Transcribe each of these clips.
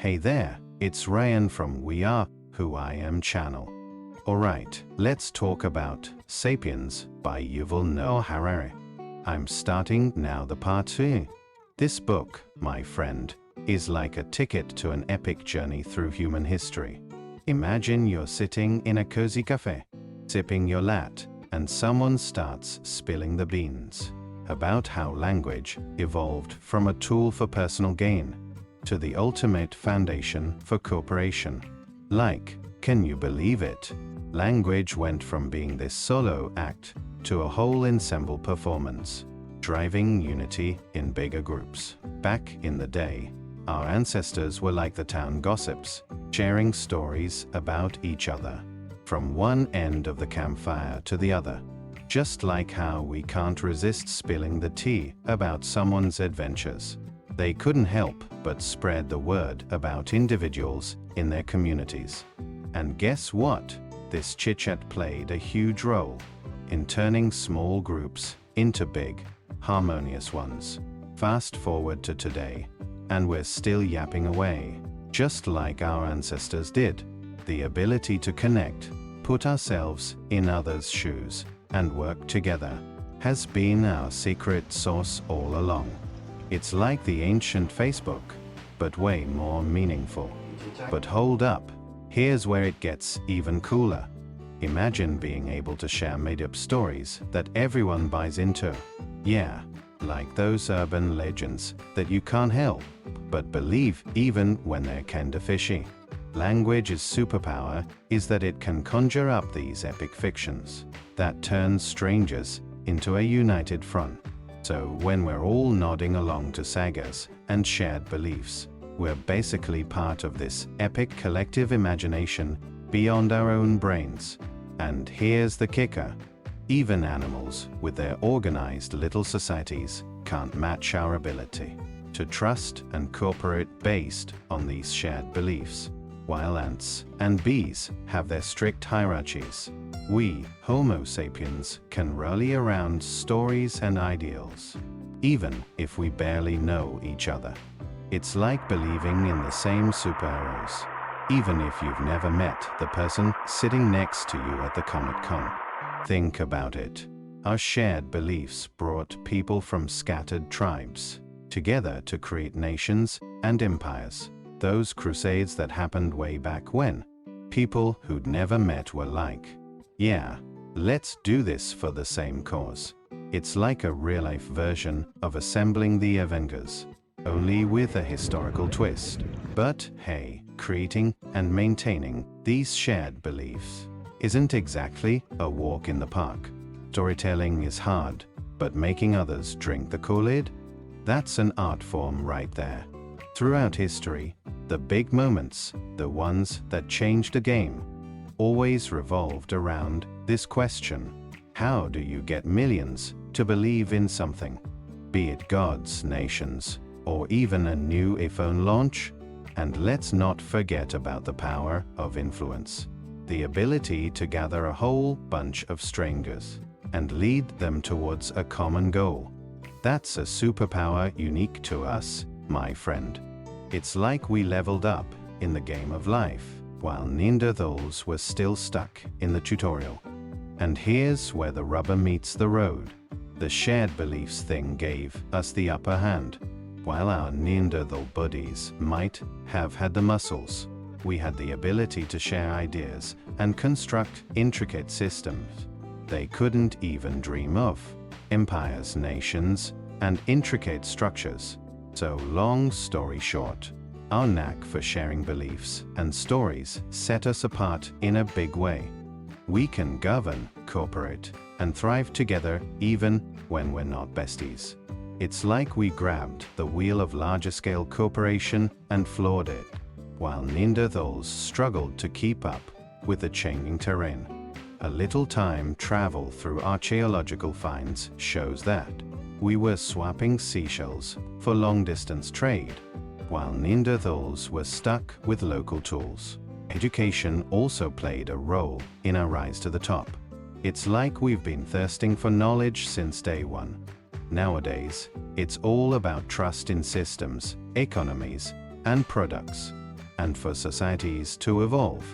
Hey there, it's Ryan from WeAreWhoIam channel. Alright, let's talk about Sapiens by Yuval Noah Harari. I'm starting now the part 2. This book, my friend, is like a ticket to an epic journey through human history. Imagine you're sitting in a cozy cafe, sipping your latte, and someone starts spilling the beans about how language evolved from a tool for personal gain to the ultimate foundation for cooperation. Like, can you believe it? Language went from being this solo act to a whole ensemble performance, driving unity in bigger groups. Back in the day, our ancestors were like the town gossips, sharing stories about each other, from one end of the campfire to the other. Just like how we can't resist spilling the tea about someone's adventures, they couldn't help but spread the word about individuals in their communities. And guess what? This chit-chat played a huge role in turning small groups into big, harmonious ones. Fast forward to today, and we're still yapping away, just like our ancestors did. The ability to connect, put ourselves in others' shoes, and work together has been our secret sauce all along. It's like the ancient Facebook, but way more meaningful. But hold up, here's where it gets even cooler. Imagine being able to share made-up stories that everyone buys into. Yeah, like those urban legends that you can't help but believe even when they're kinda fishy. Language's superpower is that it can conjure up these epic fictions that turn strangers into a united front. So when we're all nodding along to sagas and shared beliefs, we're basically part of this epic collective imagination beyond our own brains. And here's the kicker. Even animals, with their organized little societies, can't match our ability to trust and cooperate based on these shared beliefs. While ants and bees have their strict hierarchies, we, Homo sapiens, can rally around stories and ideals, even if we barely know each other. It's like believing in the same superheroes, even if you've never met the person sitting next to you at the Comic-Con. Think about it. Our shared beliefs brought people from scattered tribes together to create nations and empires. Those crusades that happened way back when, people who'd never met were like, yeah, let's do this for the same cause. It's like a real-life version of assembling the Avengers, only with a historical twist. But hey, creating and maintaining these shared beliefs isn't exactly a walk in the park. Storytelling is hard, but making others drink the Kool-Aid? That's an art form right there. Throughout history, the big moments, the ones that changed the game, always revolved around this question. How do you get millions to believe in something? Be it gods, nations, or even a new iPhone launch? And let's not forget about the power of influence. The ability to gather a whole bunch of strangers and lead them towards a common goal. That's a superpower unique to us, my friend. It's like we leveled up in the game of life, while Neanderthals were still stuck in the tutorial. And here's where the rubber meets the road. The shared beliefs thing gave us the upper hand. While our Neanderthal buddies might have had the muscles, we had the ability to share ideas and construct intricate systems they couldn't even dream of. Empires, nations, and intricate structures. So long story short, our knack for sharing beliefs and stories set us apart in a big way. We can govern, cooperate, and thrive together even when we're not besties. It's like we grabbed the wheel of larger-scale cooperation and floored it, while Neanderthals struggled to keep up with the changing terrain. A little time travel through archaeological finds shows that we were swapping seashells for long-distance trade, while Neanderthals were stuck with local tools. Education also played a role in our rise to the top. It's like we've been thirsting for knowledge since day one. Nowadays, it's all about trust in systems, economies, and products. and for societies to evolve.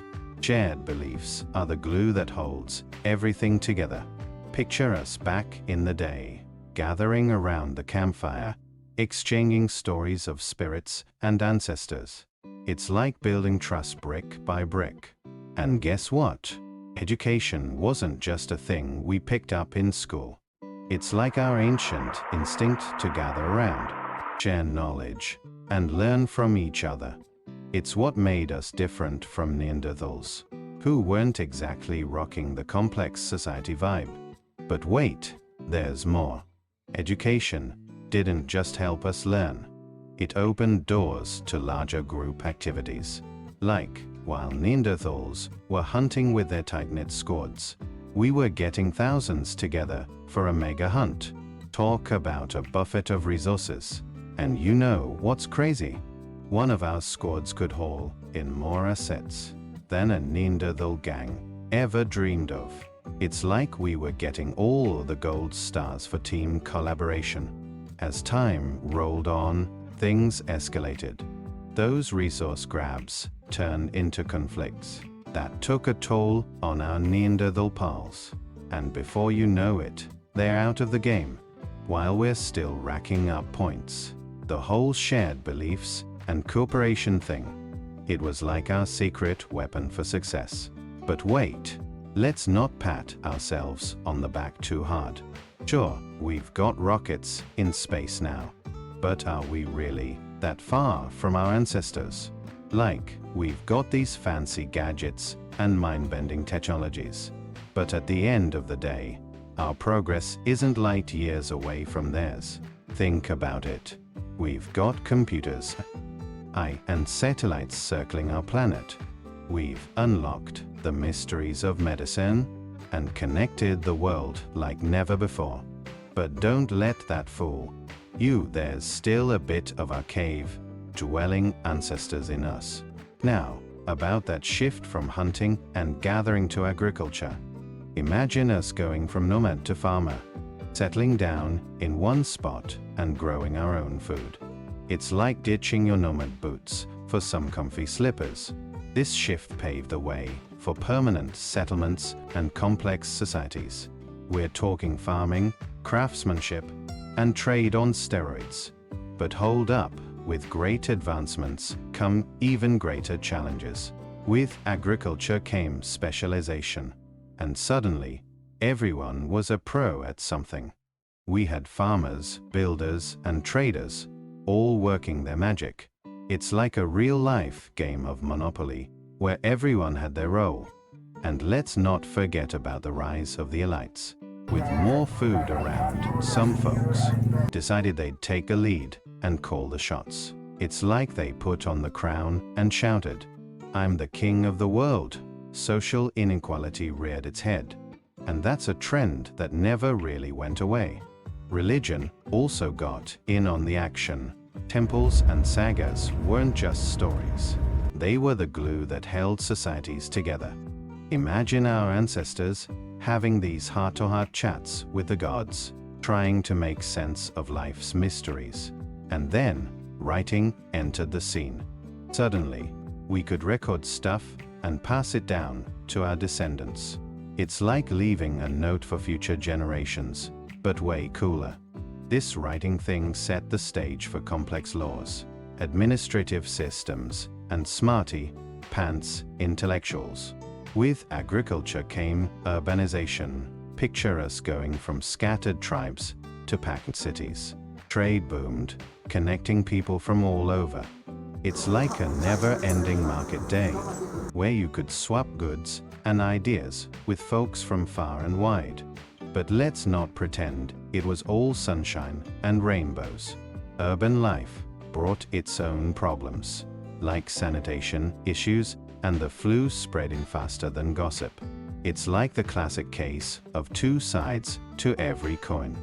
Shared beliefs are the glue that holds everything together. Picture us back in the day, gathering around the campfire, exchanging stories of spirits and ancestors. It's like building trust brick by brick. And guess what? Education wasn't just a thing we picked up in school. It's like our ancient instinct to gather around, share knowledge, and learn from each other. It's what made us different from Neanderthals, who weren't exactly rocking the complex society vibe. But wait, there's more. Education didn't just help us learn. It opened doors to larger group activities. Like, while Neanderthals were hunting with their tight-knit squads, we were getting thousands together for a mega hunt. Talk about a buffet of resources. And you know what's crazy? One of our squads could haul in more assets than a Neanderthal gang ever dreamed of. It's like we were getting all the gold stars for team collaboration. As time rolled on, things escalated. Those resource grabs turned into conflicts that took a toll on our Neanderthal pals. And before you know it, they're out of the game, while we're still racking up points. The whole shared beliefs and cooperation thing, it was like our secret weapon for success. But wait, let's not pat ourselves on the back too hard. Sure, we've got rockets in space now, but are we really that far from our ancestors? Like, we've got these fancy gadgets and mind-bending technologies, but at the end of the day, our progress isn't light years away from theirs. Think about it. We've got computers, and satellites circling our planet. We've unlocked the mysteries of medicine and connected the world like never before. But don't let that fool you. There's still a bit of our cave-dwelling ancestors in us. Now, about that shift from hunting and gathering to agriculture. Imagine us going from nomad to farmer, settling down in one spot and growing our own food. It's like ditching your nomad boots for some comfy slippers. This shift paved the way for permanent settlements and complex societies. We're talking farming, craftsmanship, and trade on steroids. But hold up, with great advancements come even greater challenges. With agriculture came specialization, and suddenly, everyone was a pro at something. We had farmers, builders, and traders, all working their magic. It's like a real-life game of Monopoly, where everyone had their role. And let's not forget about the rise of the elites. With more food around, some folks decided they'd take a lead and call the shots. It's like they put on the crown and shouted, "I'm the king of the world." Social inequality reared its head. And that's a trend that never really went away. Religion also got in on the action. Temples and sagas weren't just stories. They were the glue that held societies together. Imagine our ancestors having these heart-to-heart chats with the gods, trying to make sense of life's mysteries. And then, writing entered the scene. Suddenly, we could record stuff and pass it down to our descendants. It's like leaving a note for future generations, but way cooler. This writing thing set the stage for complex laws, administrative systems, and smarty pants intellectuals. With agriculture came urbanization. Picture us going from scattered tribes to packed cities. Trade boomed, connecting people from all over. It's like a never-ending market day, where you could swap goods and ideas with folks from far and wide. But let's not pretend it was all sunshine and rainbows. Urban life brought its own problems, like sanitation issues and the flu spreading faster than gossip. It's like the classic case of two sides to every coin.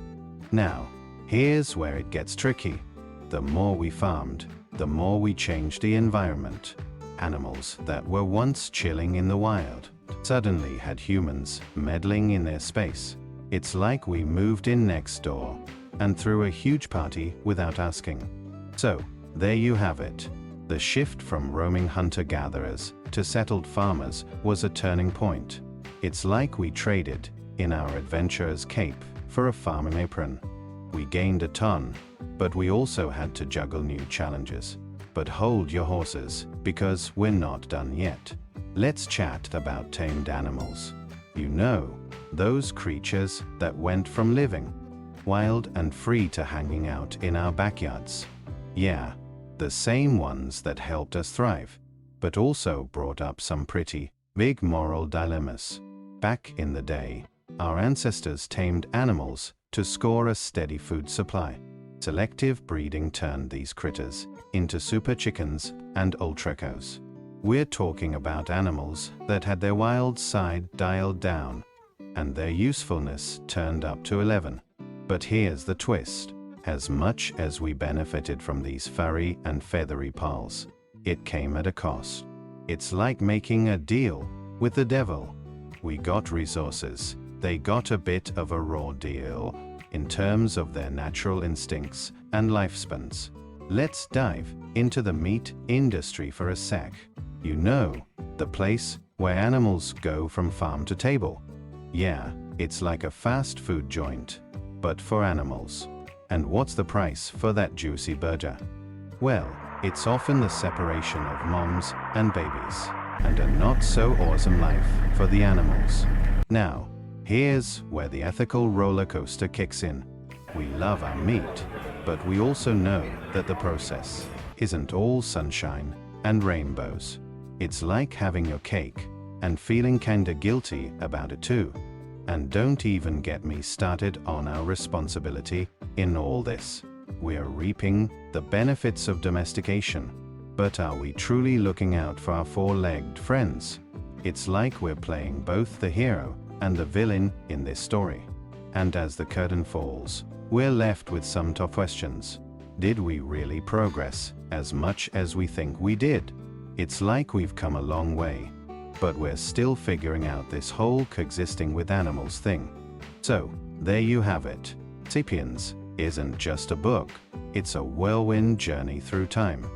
Now, here's where it gets tricky. The more we farmed, the more we changed the environment. Animals that were once chilling in the wild suddenly had humans meddling in their space. It's like we moved in next door and threw a huge party without asking. So, there you have it. The shift from roaming hunter-gatherers to settled farmers was a turning point. It's like we traded in our adventurer's cape for a farming apron. We gained a ton, but we also had to juggle new challenges. But hold your horses, because we're not done yet. Let's chat about tamed animals. You know, those creatures that went from living wild and free to hanging out in our backyards. Yeah, the same ones that helped us thrive, but also brought up some pretty big moral dilemmas. Back in the day, our ancestors tamed animals to score a steady food supply. Selective breeding turned these critters into super chickens and ultra cows. We're talking about animals that had their wild side dialed down and their usefulness turned up to 11. But here's the twist. As much as we benefited from these furry and feathery pals, it came at a cost. It's like making a deal with the devil. We got resources, they got a bit of a raw deal in terms of their natural instincts and lifespans. Let's dive into the meat industry for a sec. You know, the place where animals go from farm to table. Yeah, it's like a fast food joint, but for animals. And what's the price for that juicy burger? Well, it's often the separation of moms and babies, and a not so awesome life for the animals. Now, here's where the ethical roller coaster kicks in. We love our meat, but we also know that the process isn't all sunshine and rainbows. It's like having your cake and feeling kinda guilty about it too. And don't even get me started on our responsibility in all this. We're reaping the benefits of domestication, but are we truly looking out for our four-legged friends? It's like we're playing both the hero and the villain in this story. And as the curtain falls, we're left with some tough questions. Did we really progress as much as we think we did? It's like we've come a long way, but we're still figuring out this whole coexisting with animals thing. So, there you have it. Sapiens isn't just a book, it's a whirlwind journey through time.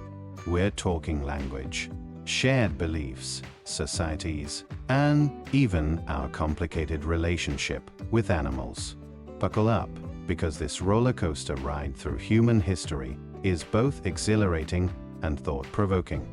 We're talking language, shared beliefs, societies, and even our complicated relationship with animals. Buckle up, because this roller coaster ride through human history is both exhilarating and thought-provoking.